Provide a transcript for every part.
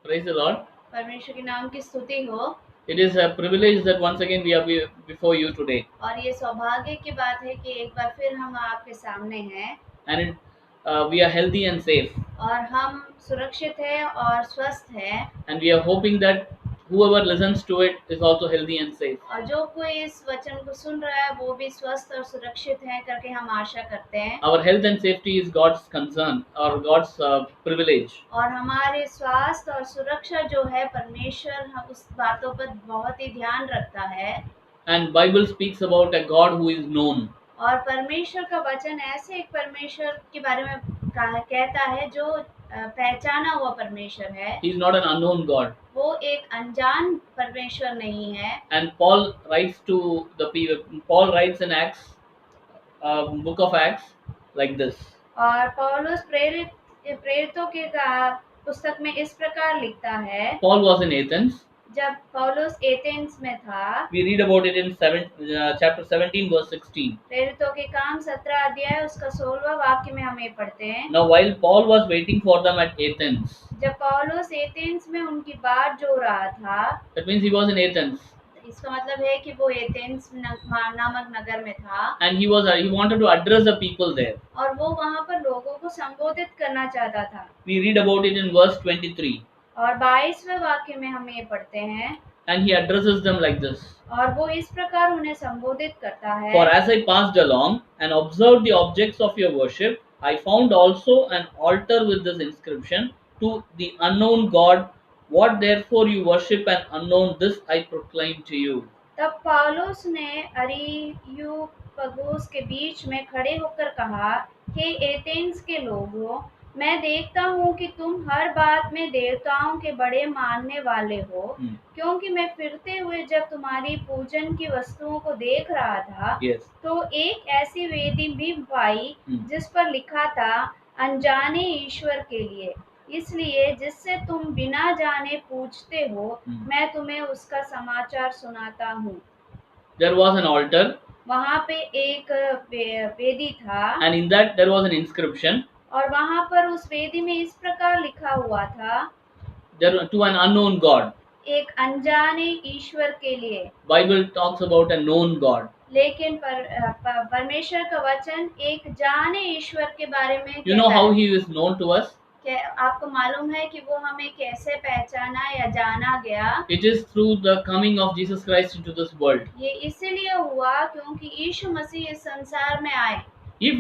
Praise the Lord. परमेश्वर के नाम की स्तुति हो। It is a privilege that once again we are before you today. और ये सौभाग्य की बात है कि एक बार फिर हम आपके सामने हैं And we are healthy and safe. और हम सुरक्षित हैं और स्वस्थ हैं And we are hoping that whoever listens to it is also healthy and safe. और जो कोई इस वचन को सुन रहा है वो भी स्वस्थ और सुरक्षित है करके हम आशा करते हैं। Our health and safety is God's concern or God's privilege. और हमारे स्वास्थ्य और सुरक्षा जो है परमेश्वर हम उस बातों पर बहुत ही ध्यान रखता है। And Bible speaks about a God who is known. और परमेश्वर का वचन ऐसे एक परमेश्वर के बारे में कहता है जो पहचाना हुआ परमेश्वर है। He is not an unknown God. वो एक अनजान परमेश्वर नहीं है। And Paul writes to the people. Paul writes in Acts, book of Acts, like this. और पौलुस प्रेरितों के पुस्तक में इस प्रकार लिखता है। Paul was in Athens. जब पौलुस एथेंस में था, We read about it in chapter 17 verse 16. प्रेरितों के काम 17 अध्याय उसका 16वां वाक्य में हम ये पढ़ते हैं। Now while Paul was waiting for them at Athens, जब पौलुस एथेंस में उनकी बाट जो रहा था, that means he was in Athens, इसका मतलब है कि वो एथेंस नामक नगर में था and he wanted to address the people there. और वो वहाँ पर लोगों को संबोधित करना चाहता था। We read about it in verse 23, और 22वें वाक्य में हम ये पढ़ते हैं, and he addresses them like this. और वो इस प्रकार उन्हें संबोधित करता है। For as I passed along and observed the objects of your worship, I found also an altar with this inscription, to the unknown God. What therefore you worship an unknown, this I proclaim to you. तब पौलुस ने Areopagus के बीच में खड़े होकर कहा, हे Athens के लोगों, मैं देखता हूँ कि तुम हर बात में देवताओं के बड़े मानने वाले हो, क्योंकि मैं फिरते हुए जब तुम्हारी पूजन की वस्तुओं को देख रहा था, Yes. तो एक ऐसी वेदी भी पाई जिस पर लिखा था, अनजाने ईश्वर के लिए, इसलिए जिससे तुम बिना जाने पूछते हो, मैं तुम्हें उसका समाचार सुनाता हूँ। There was an altar, वहाँ पे एक वेदी था, and in that there was an inscription, और वहाँ पर उस वेदी में इस प्रकार लिखा हुआ था, there to an unknown God. एक अनजाने ईश्वर के लिए। Bible talks about a known God. लेकिन परमेश्वर का वचन एक जाने ईश्वर के बारे में You know कहता how है। he is known to us? आपको मालूम है कि वो हमें कैसे पहचाना या जाना गया? It is through the coming of Jesus Christ into this world. ये इसीलिए हुआ क्योंकि यीशु मसीह इस संसार में आए। If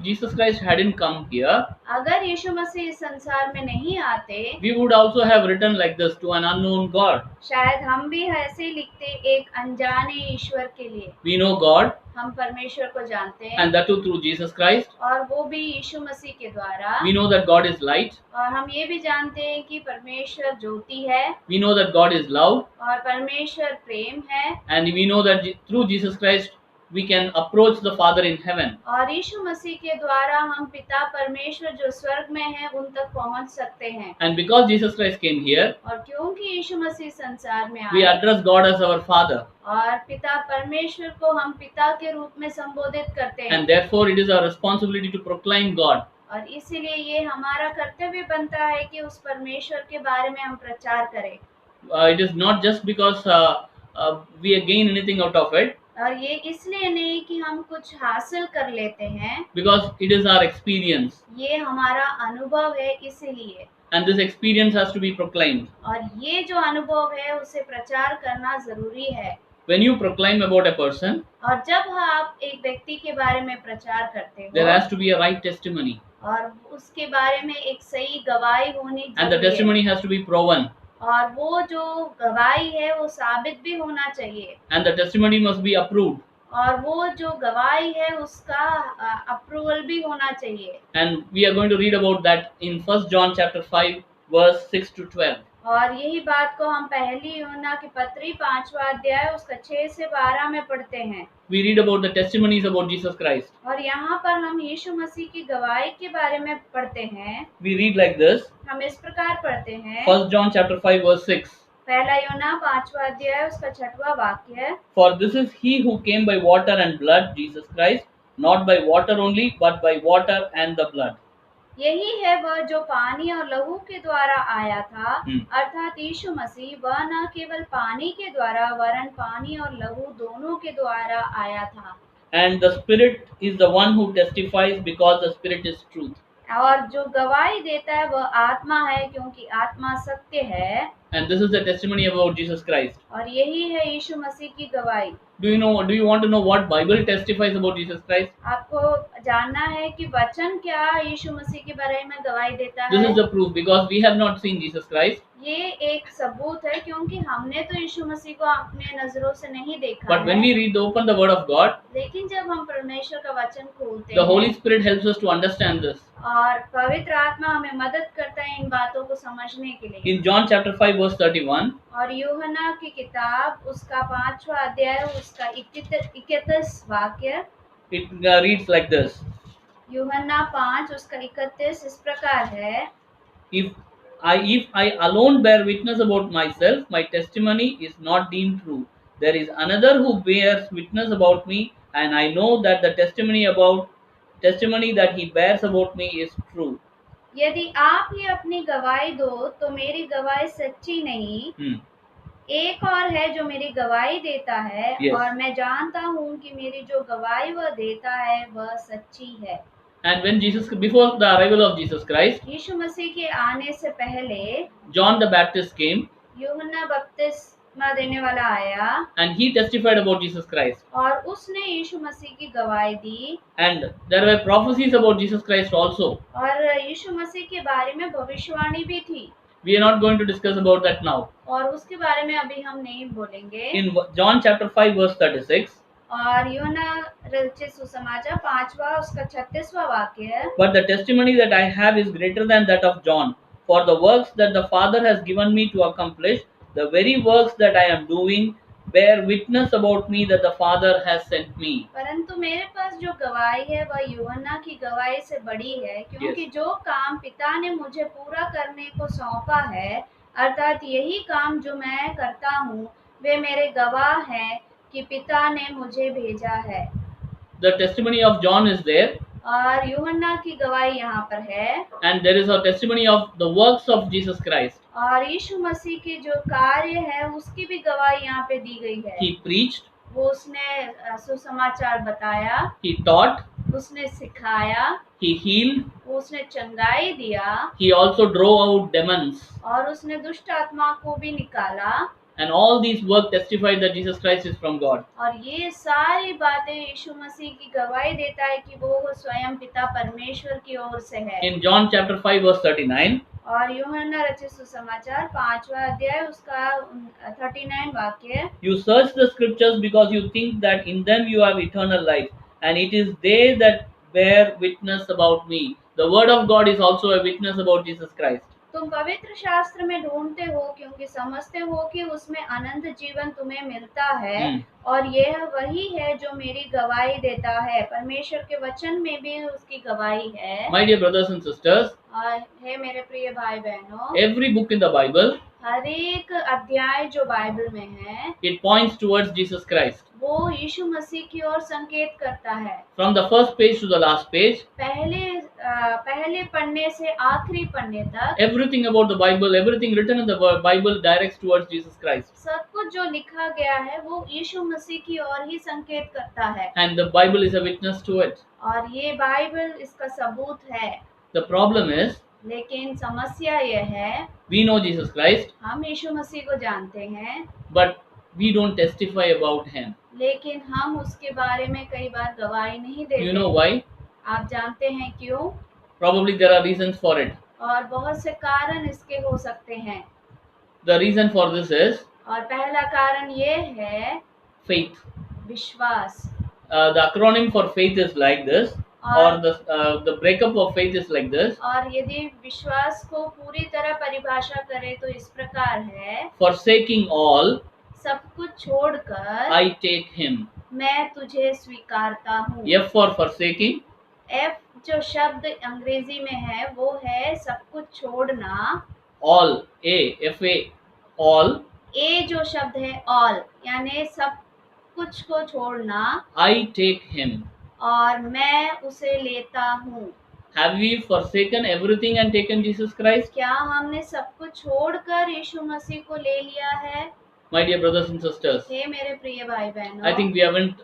Jesus Christ hadn't come here, अगर यीशु मसीह इस संसार में नहीं आते, we would also have written like this, to an unknown God. शायद हम भी ऐसे लिखते, एक अनजाने ईश्वर के लिए। We know God, हम परमेश्वर को जानते हैं, and that too through Jesus Christ. और वो भी यीशु मसीह के द्वारा। We know that God is light. और हम ये भी जानते हैं कि परमेश्वर ज्योति है। We know that God is love. और परमेश्वर प्रेम है। And we know that through Jesus Christ we can approach the Father in heaven. और यीशु मसीह के द्वारा हम पिता परमेश्वर जो स्वर्ग में है उन तक पहुंच सकते हैं। And because Jesus Christ came here, और क्योंकि यीशु मसीह संसार में we आए, address God as our Father. और पिता परमेश्वर को हम पिता के रूप में संबोधित करते हैं। And therefore it is our responsibility to proclaim God. और इसीलिए ये हमारा कर्तव्य बनता है कि उस परमेश्वर के बारे में हम प्रचार करें। It is not just because we gain anything out of it. और ये इसलिए नहीं कि हम कुछ हासिल कर लेते हैं, Because it is our experience. ये हमारा अनुभव है इसीलिए। And this experience has to be proclaimed. और ये जो अनुभव है उसे प्रचार करना जरूरी है। When you proclaim about a person, और जब आप एक व्यक्ति के बारे में प्रचार करते हो, there has to be a right testimony. और उसके बारे में एक सही गवाही होनी And the जरूरी है। testimony has to be proven. और वो जो गवाही है वो साबित भी होना चाहिए। And the testimony must be approved. और वो जो गवाही है उसका अप्रूवल भी होना चाहिए। And we are going to read about that in 1 John chapter 5 verse 6 to 12. और यही बात को हम पहली यूहन्ना की पत्री 5वां अध्याय उसका 6 से 12 में पढ़ते हैं। We read about the testimonies about Jesus Christ. और यहाँ पर हम यीशु मसीह की गवाही के बारे में पढ़ते हैं। We read like this. हम इस प्रकार पढ़ते हैं। 1 John chapter 5 verse 6. पहला यूहन्ना 5वां अध्याय उसका 6वां वाक्य है। For this is he who came by water and blood, Jesus Christ, not by water only, but by water and the blood. यही है वह जो पानी और लहू के द्वारा आया था, Hmm. अर्थात यीशु मसीह। वह न केवल पानी के द्वारा वरन पानी और लहू दोनों के द्वारा आया था। And the Spirit is the one who testifies because the Spirit is truth. और जो गवाही देता है वह आत्मा है, क्योंकि आत्मा सत्य है। And this is the testimony about Jesus Christ. और यही है यीशु मसीह की गवाही। Do you want to know what Bible testifies about Jesus Christ? आपको जानना है कि वचन क्या यीशु मसीह के बारे में गवाही देता This है? is the proof because we have not seen Jesus Christ. ये एक सबूत है, क्योंकि हमने तो यीशु मसीह को अपने नजरों से नहीं देखा But when है। we open the Word of God, लेकिन जब हम परमेश्वर का वचन खोलते the Holy हैं Spirit helps us to understand this. और पवित्र आत्मा हमें मदद करता है इन बातों को समझने के लिए। In John chapter 5 verse 31, और यूहन्ना की किताब उसका 5वां अध्याय उसका 31 वाक्य, it reads like this: यूहन्ना 5 उसका 31 इस प्रकार है। If I alone bear witness about myself, my testimony is not deemed true. There is another who bears witness about me, and I know that the testimony that he bears about me is true. यदि आप ही अपनी गवाही दो तो मेरी गवाही सच्ची नहीं। Hmm. एक और है जो मेरी गवाही देता है, Yes. और मैं जानता हूँ कि मेरी जो गवाही वह देता है वह सच्ची है। And before the arrival of Jesus Christ, यीशु मसीह के आने से पहले John the Baptist came यूहन्ना बपतिस्मा देने वाला आया and he testified about Jesus Christ. और उसने यीशु मसीह की गवाही दी। And there were prophecies about Jesus Christ also. और यीशु मसीह के बारे में भविष्यवाणी भी थी। We are not going to discuss about that now. और उसके बारे में अभी हम नहीं बोलेंगे। In John chapter 5 verse 36, और यूहन्ना रचित सुसमाचार 5वां उसका 36वां वाक्य, but the testimony that I have is greater than that of John, for the works that the Father has given me to accomplish, the very works that I am doing, bear witness about me that the Father has sent me. परंतु मेरे पास जो गवाही है वह यूहन्ना की गवाही से बड़ी है, क्योंकि Yes. जो काम पिता ने मुझे पूरा करने को सौंपा है, अर्थात यही काम जो मैं करता हूँ, वे मेरे गवाह हैं कि पिता ने मुझे भेजा है। The testimony of John is there, और यूहन्ना की गवाही यहाँ पर है। and there is a testimony of the works of Jesus Christ. और यीशु मसीह के जो कार्य है उसकी भी गवाही यहाँ पे दी गई है। He preached, वो उसने सुसमाचार बताया, he taught, उसने सिखाया, he healed, उसने चंगाई दिया, he also drove out demons. और उसने दुष्ट आत्मा को भी निकाला। And all these work testify that Jesus Christ is from God. और ये सारी बातें यीशु मसीह की गवाही देता है कि वो स्वयं पिता परमेश्वर की ओर से है। In John chapter 5 verse 39, और यूहन्ना रचित सुसमाचार 5वां अध्याय उसका 39 वाक्य, you search the scriptures because you think that in them you have eternal life, and it is they that bear witness about me. The word of God is also a witness about Jesus Christ. तुम पवित्र शास्त्र में ढूंढते हो क्योंकि समझते हो कि उसमें अनंत जीवन तुम्हें मिलता है। और यह वही है जो मेरी गवाही देता है। परमेश्वर के वचन में भी उसकी गवाही है। My dear brothers and sisters, हे मेरे प्रिय भाई बहनों, every book in the Bible, हर एक अध्याय जो बाइबल में है, it points towards Jesus Christ. वो यीशु मसीह की ओर संकेत करता है। From the first page to the last page, पहले पन्ने से आखिरी पन्ने तक, everything about the Bible, everything written in the Bible directs towards Jesus Christ. सब कुछ जो लिखा गया है वो यीशु मसीह की ओर ही संकेत करता है। And the Bible is a witness to it. और ये बाइबल इसका सबूत है। The problem is, लेकिन समस्या यह है, we know Jesus Christ, हम यीशु मसीह को जानते हैं, but we don't testify about him. लेकिन हम उसके बारे में कई बार गवाही नहीं देते। You know why? आप जानते हैं क्यों? Probably there are reasons for it. और बहुत से कारण इसके हो सकते हैं। The reason for this is और पहला कारण ये है faith. विश्वास। The acronym for faith is like this, or the breakup of faith is like this. और यदि विश्वास को पूरी तरह परिभाषा करें तो इस प्रकार है, Forsaking all, सब कुछ छोड़कर I take him. मैं तुझे स्वीकारता हूँ। F for forsaking, F जो शब्द अंग्रेजी में है वो है सब कुछ छोड़ना। all, F-A, all, A जो शब्द है all, यानी सब कुछ को छोड़ना। I take him. और मैं उसे लेता हूँ। Have we forsaken everything and taken Jesus Christ? क्या हमने सब कुछ छोड़कर यीशु मसीह को ले लिया है? My dear brothers and sisters, हे मेरे प्रिय भाई I बहनों, think we haven't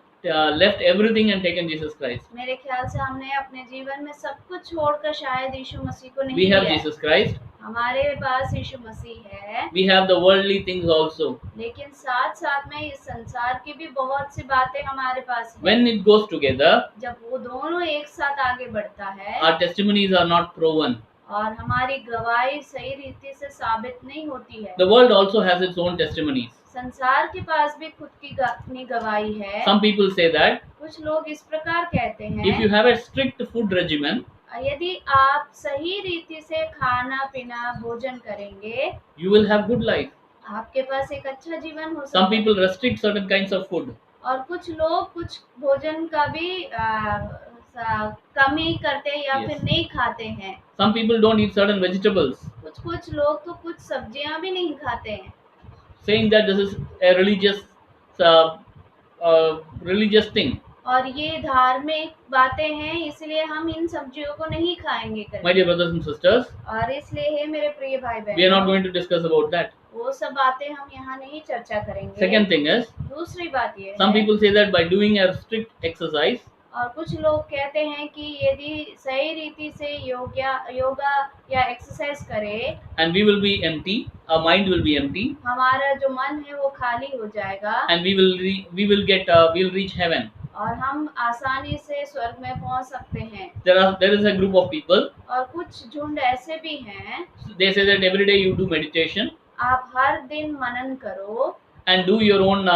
left everything and taken Jesus Christ. मेरे ख्याल से हमने अपने जीवन में सब कुछ छोड़कर शायद यीशु मसीह को नहीं We have लिया है। Jesus Christ. हमारे पास यीशु मसीह है, We have the worldly things also. लेकिन साथ साथ में इस संसार की भी बहुत सी बातें हमारे पास है। When it goes together, जब वो दोनों एक साथ आगे बढ़ता है our testimonies are not proven. और हमारी गवाही सही रीति से साबित नहीं होती है। The world also has its own testimonies. संसार के पास भी खुद की अपनी गवाही है। Some people say that कुछ लोग इस प्रकार कहते if you हैं, have a strict food regimen, यदि आप सही रीति से खाना पीना भोजन करेंगे, you will have good life. आपके पास एक अच्छा जीवन हो Some सकता है। people restrict certain kinds of food. और कुछ लोग कुछ भोजन का भी कमी करते हैं या Yes. फिर नहीं खाते हैं। Some people don't eat certain vegetables, कुछ लोग तो कुछ सब्जियां भी नहीं खाते हैं, saying that this is a religious thing. और ये धार्मिक बातें हैं, इसलिए हम इन सब्जियों को नहीं खाएंगे My करके। dear brothers and sisters, और इसलिए हे मेरे प्रिय भाई we are not बहन, going to discuss about that. वो सब बातें हम यहाँ नहीं चर्चा करेंगे। Second thing is, दूसरी बात ये some है, people say that by doing a strict exercise, और कुछ लोग कहते हैं कि यदि सही रीति से योगा या एक्सरसाइज करें, and we will be empty, our mind will be empty, हमारा जो मन है वो खाली हो जाएगा and we will reach heaven. और हम आसानी से स्वर्ग में पहुंच सकते हैं। There is a group of people. और कुछ झुंड ऐसे भी हैं, They say that every day you do meditation आप हर दिन मनन करो and do your own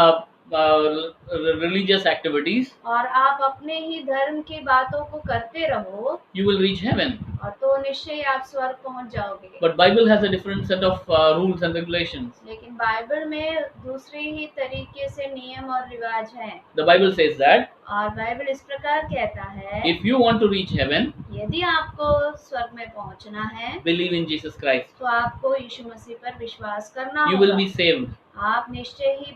religious activities. और आप अपने ही धर्म की बातों को करते रहो, You will reach heaven. और तो निश्चय ही आप स्वर्ग पहुंच जाओगे। But Bible has a different set of rules and regulations. लेकिन बाइबल में दूसरी ही तरीके से नियम और रिवाज हैं। The Bible says that और बाइबल इस प्रकार कहता है, if you want to reach heaven, यदि आपको स्वर्ग में पहुंचना है believe in Jesus Christ. तो आपको यीशु मसीह पर विश्वास करना You will होगा, be saved. आप निश्चय ही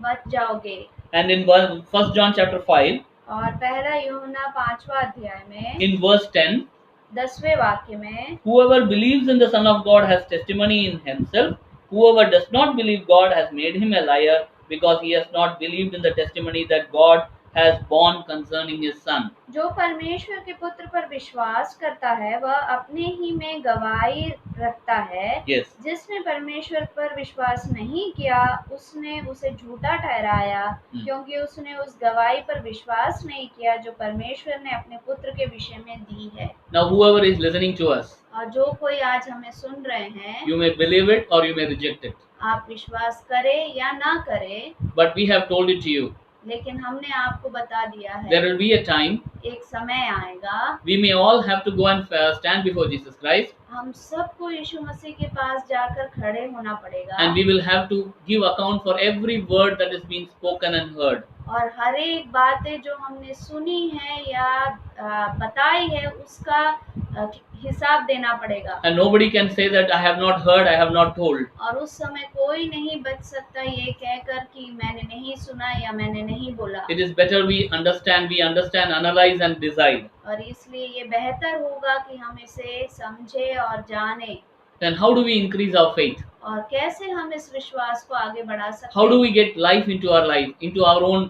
बच जाओगे। And in 1 John chapter 5, और पहला यूहन्ना 5वां अध्याय में in verse 10, 10वें वाक्य में, whoever believes in the Son of God has testimony in himself. Whoever does not believe God has made him a liar, because he has not believed in the testimony that God has borne concerning his Son. जो परमेश्वर के पुत्र पर विश्वास करता है वह अपने ही में गवाही रखता है। Yes. जिसने परमेश्वर पर विश्वास नहीं किया उसने उसे झूठा ठहराया, क्योंकि उसने उस गवाही पर विश्वास नहीं किया जो परमेश्वर ने अपने पुत्र के विषय में दी है। Now, whoever is listening to us, और जो कोई आज हमें सुन रहे हैं, you may believe it or you may reject it. आप विश्वास करें या ना करें, But we have told it to you. लेकिन हमने आपको बता दिया There है, will be a time एक समय आएगा we may all have to go and stand before Jesus Christ, हम सबको यीशु मसीह के पास जाकर खड़े होना पड़ेगा, and we will have to give account for every word that is being spoken and heard. और हर एक बातें जो हमने सुनी है या बताई है उसका हिसाब देना पड़ेगा। And nobody can say that I have not heard, I have not told. और उस समय कोई नहीं बच सकता ये कहकर कि मैंने नहीं सुना या मैंने नहीं बोला। It is better we understand, analyze and decide. और इसलिए ये बेहतर होगा कि हम इसे समझे और जाने। Then how do we increase our faith? और कैसे हम इस विश्वास को आगे बढ़ा सकते How do हैं? we get life into our life, into our own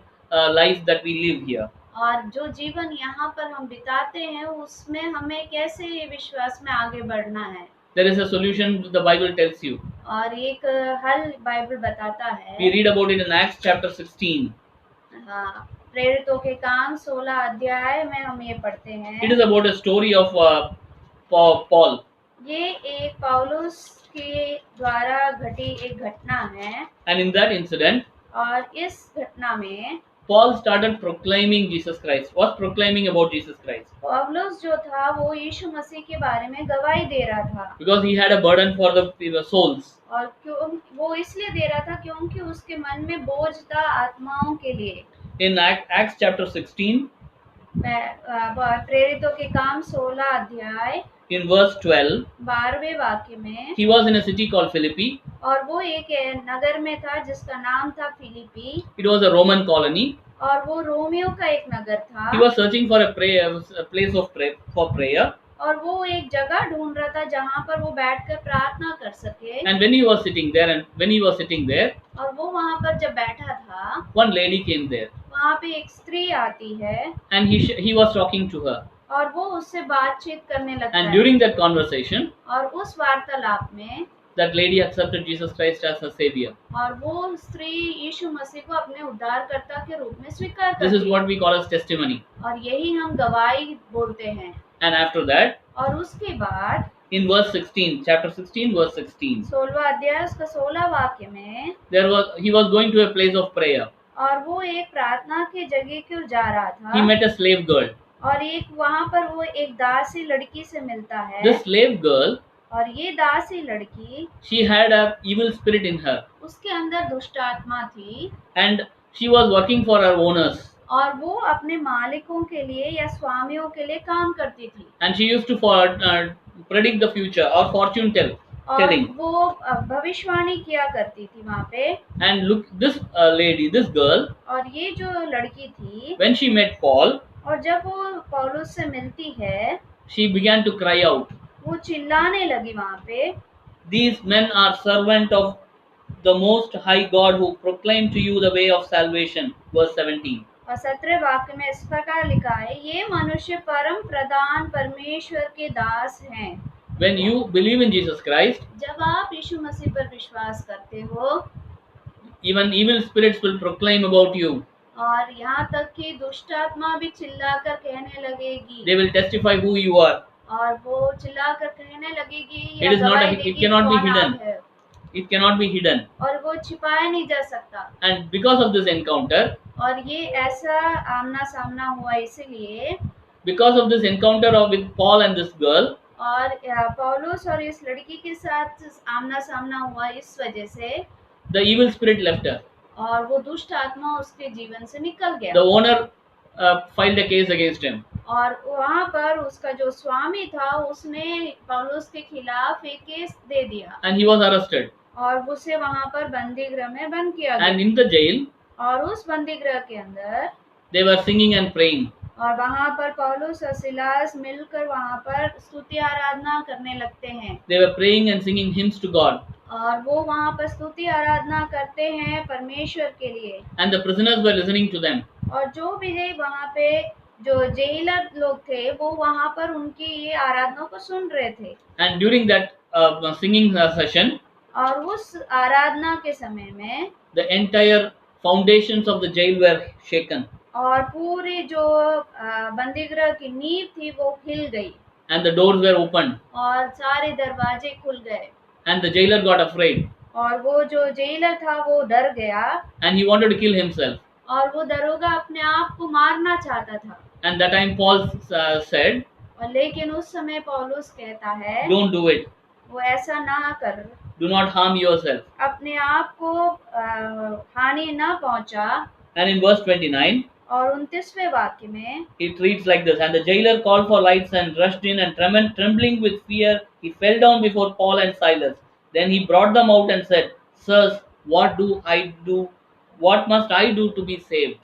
life that we live here? और जो जीवन यहाँ पर हम बिताते हैं उसमें हमें कैसे ये विश्वास में आगे बढ़ना है। There is a solution the Bible tells you. और एक हल बाइबल बताता है। We read about it in Acts chapter 16. हाँ, प्रेरितों के काम 16 अध्याय में हम ये पढ़ते हैं। It is about a story of Paul. ये एक पौलुस के द्वारा घटी एक घटना है, And in that incident, और इस घटना में Paul started proclaiming Jesus Christ, was proclaiming about Jesus Christ. पौलुस जो था वो यीशु मसीह के बारे में गवाही दे रहा था। Because he had a burden for the souls. और क्यों वो इसलिए दे रहा था क्योंकि उसके मन में बोझ था आत्माओं के लिए। In Acts chapter 16, प्रेरितों के काम 16 अध्याय in verse 12, 12वें वाक्य में, he was in a city called Philippi. और वो एक नगर में था जिसका नाम था Philippi, It was a Roman colony. और वो रोमियो का एक नगर था। He was searching for a place for prayer. और वो एक जगह ढूंढ रहा था जहाँ पर वो बैठकर प्रार्थना कर सके। And when he was sitting there, और वो वहाँ पर जब बैठा था, one lady came there, वहाँ पे एक स्त्री आती है and he was talking to her. और वो उससे बातचीत करने लगता And है। during that conversation, और उस वार्तालाप में that lady accepted Jesus Christ as her savior. और वो स्त्री यीशु मसीह को अपने उद्धारकर्ता के रूप में स्वीकार This is करती what we call as testimony. है। और यही हम गवाही बोलते हैं। And after that, और उसके बाद in verse 16, chapter 16, verse 16, 16वां अध्याय उसका 16 वाक्य में he was going to a place of prayer. और वो एक प्रार्थना की जगह की ओर जा रहा He था। met a slave girl. और एक वहाँ पर वो एक दासी लड़की से मिलता है। This slave girl, और ये दासी लड़की, she had a evil spirit in her, उसके अंदर दुष्ट आत्मा थी and she was working for her owners, और वो अपने मालिकों के लिए या स्वामियों के लिए काम करती थी। and she used to predict the future or fortune और telling. वो भविष्यवाणी किया करती थी वहाँ पे। And look, this lady, this girl, और ये जो लड़की थी, when she met Paul, और जब वो पौलुस से मिलती है, she began to cry out, वो चिल्लाने लगी वहाँ पे, "These men are servant of the Most High God who proclaim to you the way of salvation." Verse 17. और 17 वाक्य में इस प्रकार लिखा है, ये मनुष्य परम प्रधान परमेश्वर के दास हैं। When you believe in Jesus Christ, जब आप यीशु मसीह पर विश्वास करते हो, even evil spirits will proclaim about you. और यहाँ तक कि दुष्ट आत्मा भी चिल्लाकर कहने लगेगी। They will testify who you are. और वो चिल्लाकर कहने लगेगी It या is not गवाही a- it देगी cannot be कौन hidden. आप है। It cannot be hidden. और वो छिपाया नहीं जा सकता। And because of this encounter, और ये ऐसा आमना सामना हुआ इसलिए, because of this encounter with Paul and this girl, और पौलुस और इस लड़की के साथ आमना सामना हुआ इस वजह से, the evil spirit left her. और वो दुष्ट आत्मा उसके जीवन से निकल गया। The owner filed a case against him. और वहाँ पर उसका जो स्वामी था उसने पौलुस के खिलाफ एक केस दे दिया And he was arrested. और उसे वहाँ पर बंदी गृह में बंद किया And गया। in the jail, और उस बंदी गृह के अंदर they were singing and praying. और वहाँ पर पौलुस और सिलास मिलकर वहाँ पर स्तुति आराधना करने लगते हैं। They were praying and singing hymns to God. और वो वहाँ पर स्तुति आराधना करते हैं परमेश्वर के लिए। And the prisoners were listening to them. और जो भी वहाँ पे जो जेलर लोग थे वो वहाँ पर उनकी ये आराधना को सुन रहे थे। And during that singing session, और उस आराधना के समय में the entire foundations of the jail were shaken. और पूरी जो बंदीगृह की नींव थी वो हिल गई। And the doors were opened. और सारे दरवाजे खुल गए। And the jailer got afraid. और वो जो जेलर था वो डर गया। And he wanted to kill himself. और वो दरोगा अपने आप को मारना चाहता था। And that time Paul said, और लेकिन उस समय पौलुस कहता है, "Don't do it. वो ऐसा ना कर, Do not harm yourself." अपने आप को हानि ना पहुंचा। And in verse 29, और 29वें वाक्य में it reads like this: "And the jailer called for lights and rushed in, and trembling with fear, he fell down before Paul and Silas. Then he brought them out and said, 'Sirs, what do I do? What must I do to be saved?'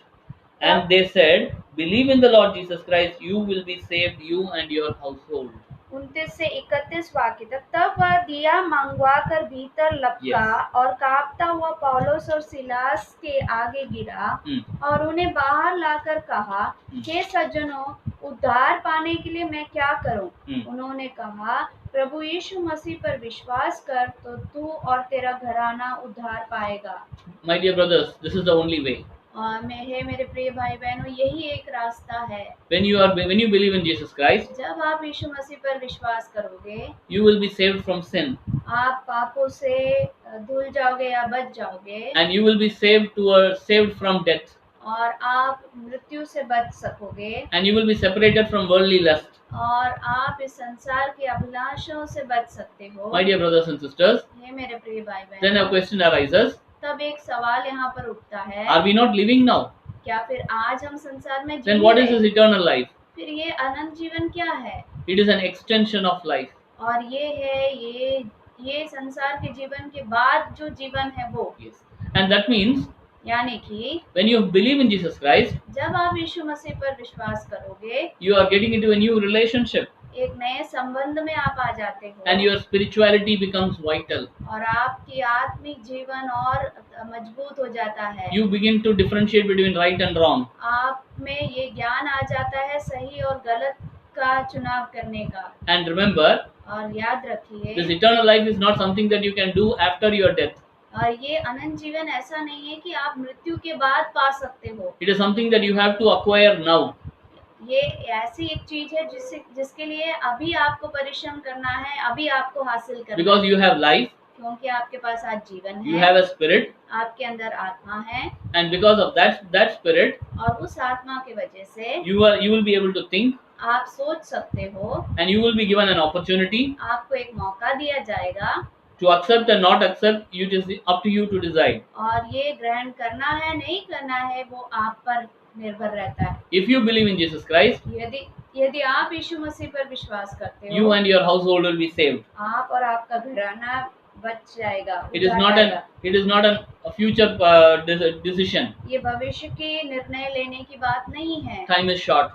And they said, 'Believe in the Lord Jesus Christ, you will be saved, you and your household.'" 29 से 31 वाक्य तक। तब वह दिया मंगवा कर भीतर लपका और कांपता हुआ पौलुस और सिलास के आगे गिरा और उन्हें बाहर लाकर कहा, हे सज्जनों, उद्धार पाने के लिए मैं क्या करूं? उन्होंने कहा, प्रभु यीशु मसीह पर विश्वास कर तो तू और तेरा घराना उद्धार पाएगा। My dear brothers, this is the only way. और मेरे प्रिय भाई बहनों, यही एक रास्ता है। When you believe in Jesus Christ, जब आप यीशु मसीह पर विश्वास करोगे, you will be saved from sin. आप पापों से धुल जाओगे या बच जाओगे। And you will be saved from death. और आप मृत्यु से बच सकोगे। And you will be separated from worldly lust. और आप इस संसार की अभिलाषाओं से बच सकते हो। My dear brothers and sisters, हे मेरे प्रिय भाई then a बहन, question arises: तब एक सवाल यहाँ पर उठता है, are we not living now? क्या फिर आज हम संसार में जी Then what is रहे? this eternal life? फिर ये अनंत जीवन क्या है? It is an extension of life. और ये है ये संसार के जीवन के बाद जो जीवन है वो। Yes. And that means यानी कि when you believe in Jesus Christ, जब आप यीशु मसीह पर विश्वास करोगे, you are getting into a new relationship. एक नए संबंध में आप आ जाते हो, and your spirituality becomes vital. और आपकी आत्मिक जीवन और मजबूत हो जाता है। You begin to differentiate between right and wrong. आप में ये ज्ञान आ जाता है सही और गलत का चुनाव करने का। And remember, और याद this रखिए, eternal life is not something that you can do after your death. और ये अनंत जीवन ऐसा नहीं है कि आप मृत्यु के बाद पा सकते हो। It is something that you have to acquire now. ये ऐसी एक चीज है जिसके लिए अभी आपको परिश्रम करना है, अभी आपको हासिल करना Because है, you have life, क्योंकि आपके पास आज जीवन you है, have a spirit, आपके अंदर आत्मा है, and because of that spirit, और उस आत्मा की वजह से you will be able to think, आप सोच सकते हो, and you will be given an opportunity आपको एक मौका दिया जाएगा, to accept and not accept. It is up to you to decide. और ये ग्रहण करना है नहीं करना है वो आप पर निर्भर रहता है। If you believe in Jesus Christ, यदि आप यीशु मसीह पर विश्वास करते you हो, and your household will be saved. आप और आपका घराना बच जाएगा, It is उद्धार not पाएगा। a future decision. ये भविष्य के निर्णय लेने की बात नहीं है, Time is short,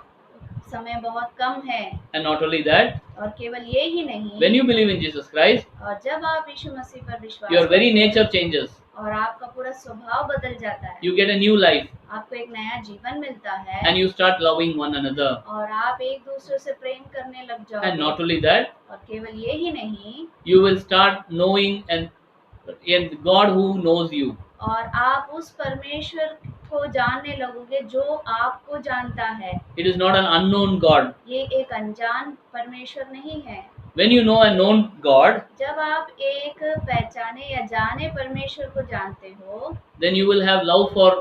समय बहुत कम है। and not only that, और केवल ये ही नहीं, when you believe in Jesus Christ, और जब आप यीशु मसीह पर विश्वास your very करते nature हैं, changes. और आपका पूरा स्वभाव बदल जाता है, You get a new life, आपको एक नया जीवन मिलता है, and you start loving one another. और आप एक दूसरे से प्रेम करने लग And जाओगे। not only that, और केवल ये ही नहीं, you will start knowing and God who knows you. और आप उस परमेश्वर को जानने लगोगे जो आपको जानता है। It is not an unknown God. ये एक अनजान परमेश्वर नहीं है। When you know a known God, जब आप एक पहचाने या जाने परमेश्वर को जानते हो, then you will have love for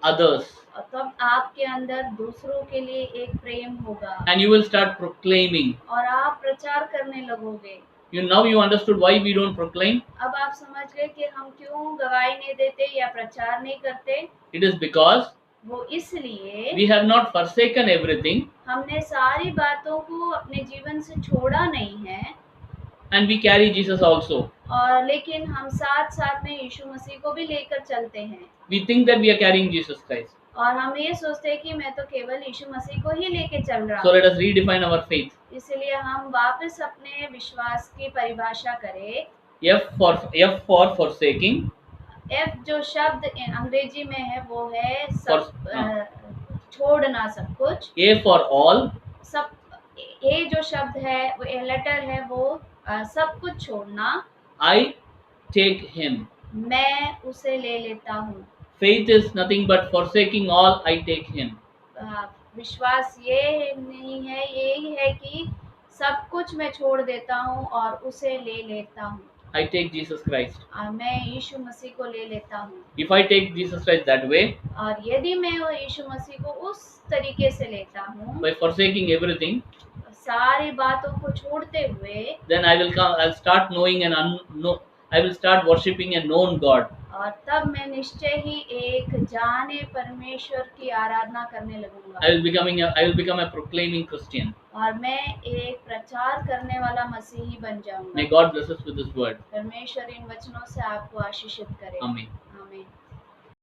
others, और तब आपके अंदर दूसरों के लिए एक प्रेम होगा, and you will start proclaiming. और आप प्रचार करने लगोगे। Now you understood why we don't proclaim. अब आप समझ गए कि हम क्यों गवाही नहीं देते या प्रचार नहीं करते। It is because वो इसलिए we have not forsaken everything, हमने सारी बातों को अपने जीवन से छोड़ा नहीं है, and we carry Jesus also. और लेकिन हम साथ साथ में यीशु मसीह को भी लेकर चलते हैं, We think that we are carrying Jesus Christ. और हम ये सोचते हैं कि मैं तो केवल यीशु मसीह को ही लेके चल रहा So हूँ। let us redefine our faith. इसलिए हम वापस अपने विश्वास की परिभाषा करें। F for forsaking, F जो शब्द अंग्रेजी में है वो है For- छोड़ना सब कुछ। A for all, सब ए जो शब्द है वो ए लेटर है वो सब कुछ छोड़ना। I take him. मैं उसे ले लेता हूँ। Faith is nothing but forsaking all, I take him. विश्वास ये नहीं है, यही है कि सब कुछ मैं छोड़ देता हूँ और उसे ले लेता हूँ। I take Jesus Christ. मैं यीशु मसीह को ले लेता हूँ। If I take Jesus Christ that way, और यदि मैं वो यीशु मसीह को उस तरीके से लेता हूँ, by forsaking everything, सारी बातों को छोड़ते हुए, then I'll start knowing I will start worshipping a known God. और तब मैं निश्चय ही एक जाने परमेश्वर की आराधना करने लगूंगा। I will become a proclaiming Christian. और मैं एक प्रचार करने वाला मसीही बन जाऊंगा। May God bless us with His word. परमेश्वर इन वचनों से आपको आशीषित करे। Amen. आमीन।